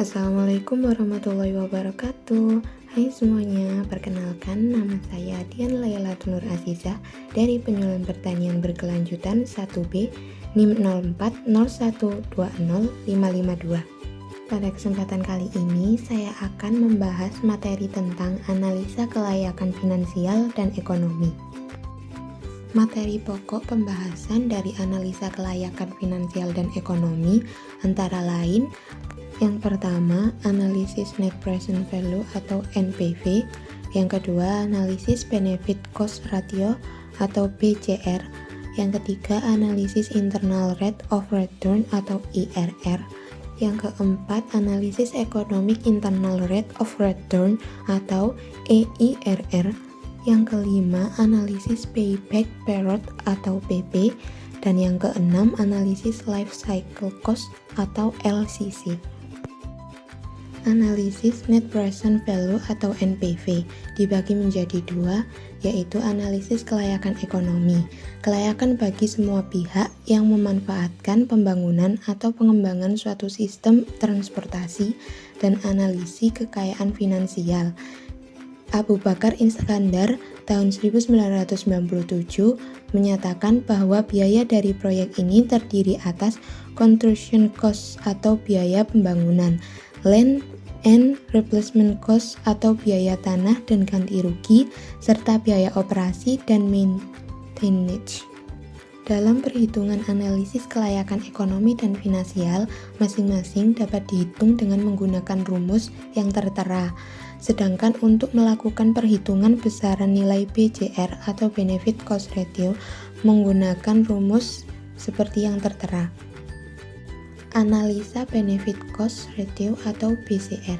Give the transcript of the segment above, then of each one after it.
Assalamualaikum warahmatullahi wabarakatuh. Hai semuanya, perkenalkan nama saya Dian Laila Nur Azizah dari Penyuluhan Pertanian Berkelanjutan 1B NIM 0401205552. Pada kesempatan kali ini saya akan membahas materi tentang analisa kelayakan finansial dan ekonomi. Materi pokok pembahasan dari analisa kelayakan finansial dan ekonomi antara lain: yang pertama, analisis net present value atau NPV. Yang kedua, analisis benefit cost ratio atau BCR. Yang ketiga, analisis internal rate of return atau IRR. Yang keempat, analisis economic internal rate of return atau EIRR. Yang kelima, analisis payback period atau PP. Dan yang keenam, analisis life cycle cost atau LCC. Analisis net present value atau NPV dibagi menjadi dua, yaitu analisis kelayakan ekonomi, kelayakan bagi semua pihak yang memanfaatkan pembangunan atau pengembangan suatu sistem transportasi, dan analisis kekayaan finansial. Abu Bakar Iskandar tahun 1997 menyatakan bahwa biaya dari proyek ini terdiri atas construction cost atau biaya pembangunan, land and replacement cost atau biaya tanah dan ganti rugi, serta biaya operasi dan maintenance. Dalam perhitungan analisis kelayakan ekonomi dan finansial, masing-masing dapat dihitung dengan menggunakan rumus yang tertera. Sedangkan untuk melakukan perhitungan besaran nilai BCR atau benefit cost ratio menggunakan rumus seperti yang tertera. Analisa benefit cost ratio atau BCR.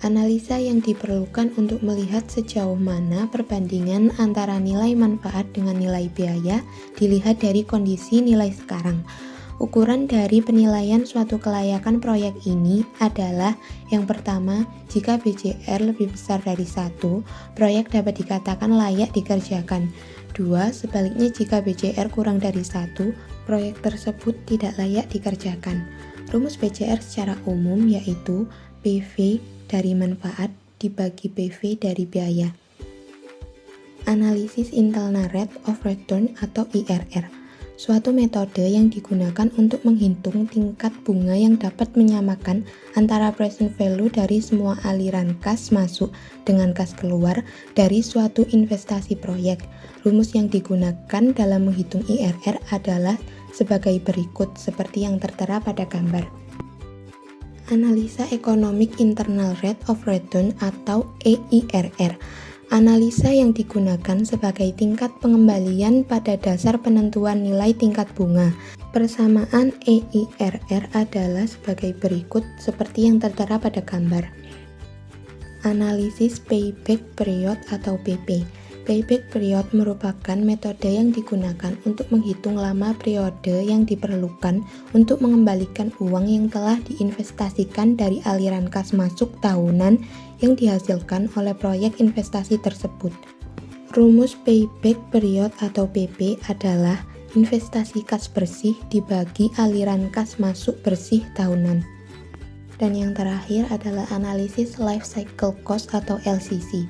Analisa yang diperlukan untuk melihat sejauh mana perbandingan antara nilai manfaat dengan nilai biaya dilihat dari kondisi nilai sekarang. Ukuran dari penilaian suatu kelayakan proyek ini adalah: yang pertama, jika BCR lebih besar dari 1, proyek dapat dikatakan layak dikerjakan. 2, sebaliknya jika BCR kurang dari 1, proyek tersebut tidak layak dikerjakan. Rumus BCR secara umum yaitu PV dari manfaat dibagi PV dari biaya. Analisis internal rate of return atau IRR, suatu metode yang digunakan untuk menghitung tingkat bunga yang dapat menyamakan antara present value dari semua aliran kas masuk dengan kas keluar dari suatu investasi proyek. Rumus yang digunakan dalam menghitung IRR adalah sebagai berikut, seperti yang tertera pada gambar. Analisa Economic Internal Rate of Return atau EIRR. Analisa yang digunakan sebagai tingkat pengembalian pada dasar penentuan nilai tingkat bunga. Persamaan EIRR adalah sebagai berikut, seperti yang tertera pada gambar. Analisis Payback Period atau PP. Payback period merupakan metode yang digunakan untuk menghitung lama periode yang diperlukan untuk mengembalikan uang yang telah diinvestasikan dari aliran kas masuk tahunan yang dihasilkan oleh proyek investasi tersebut. Rumus payback period atau PP adalah investasi kas bersih dibagi aliran kas masuk bersih tahunan. Dan yang terakhir adalah analisis life cycle cost atau LCC.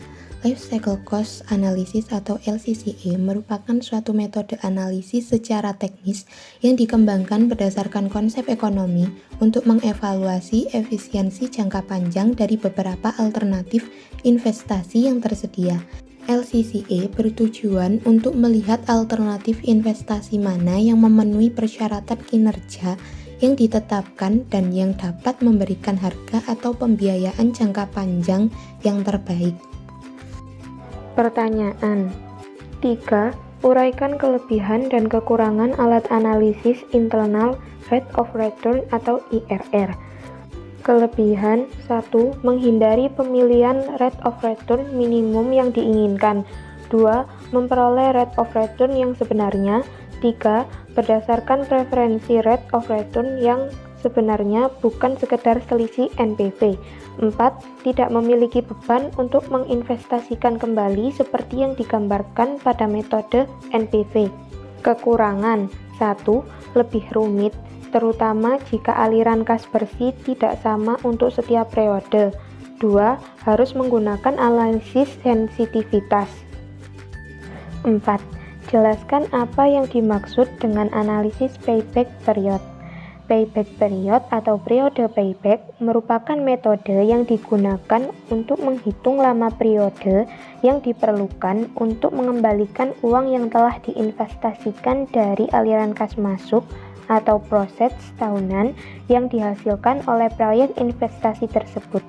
Life Cycle Cost Analysis atau LCCA merupakan suatu metode analisis secara teknis yang dikembangkan berdasarkan konsep ekonomi untuk mengevaluasi efisiensi jangka panjang dari beberapa alternatif investasi yang tersedia. LCCA bertujuan untuk melihat alternatif investasi mana yang memenuhi persyaratan kinerja yang ditetapkan dan yang dapat memberikan harga atau pembiayaan jangka panjang yang terbaik. Pertanyaan 3. Uraikan kelebihan dan kekurangan alat analisis internal rate of return atau IRR. Kelebihan 1. Menghindari pemilihan rate of return minimum yang diinginkan. 2. Memperoleh rate of return yang sebenarnya. 3. Berdasarkan preferensi rate of return yang sebenarnya bukan sekedar selisih NPV. 4. Tidak memiliki beban untuk menginvestasikan kembali seperti yang digambarkan pada metode NPV. Kekurangan 1. Lebih rumit. terutama jika aliran kas bersih tidak sama untuk setiap periode. 2. Harus menggunakan analisis sensitivitas. 4. Jelaskan apa yang dimaksud dengan analisis payback period. Payback period atau periode payback merupakan metode yang digunakan untuk menghitung lama periode yang diperlukan untuk mengembalikan uang yang telah diinvestasikan dari aliran kas masuk atau proses tahunan yang dihasilkan oleh proyek investasi tersebut.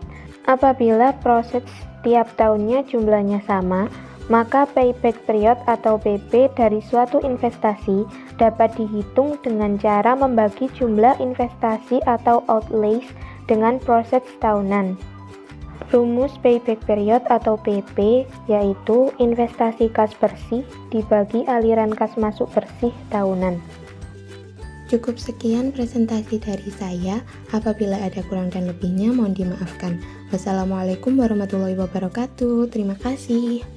Apabila proses tiap tahunnya jumlahnya sama, maka payback period atau PP dari suatu investasi dapat dihitung dengan cara membagi jumlah investasi atau outlays dengan proses tahunan. Rumus payback period atau PP yaitu investasi kas bersih dibagi aliran kas masuk bersih tahunan. Cukup sekian presentasi dari saya. Apabila ada kurang dan lebihnya mohon dimaafkan. Wassalamualaikum warahmatullahi wabarakatuh. Terima kasih.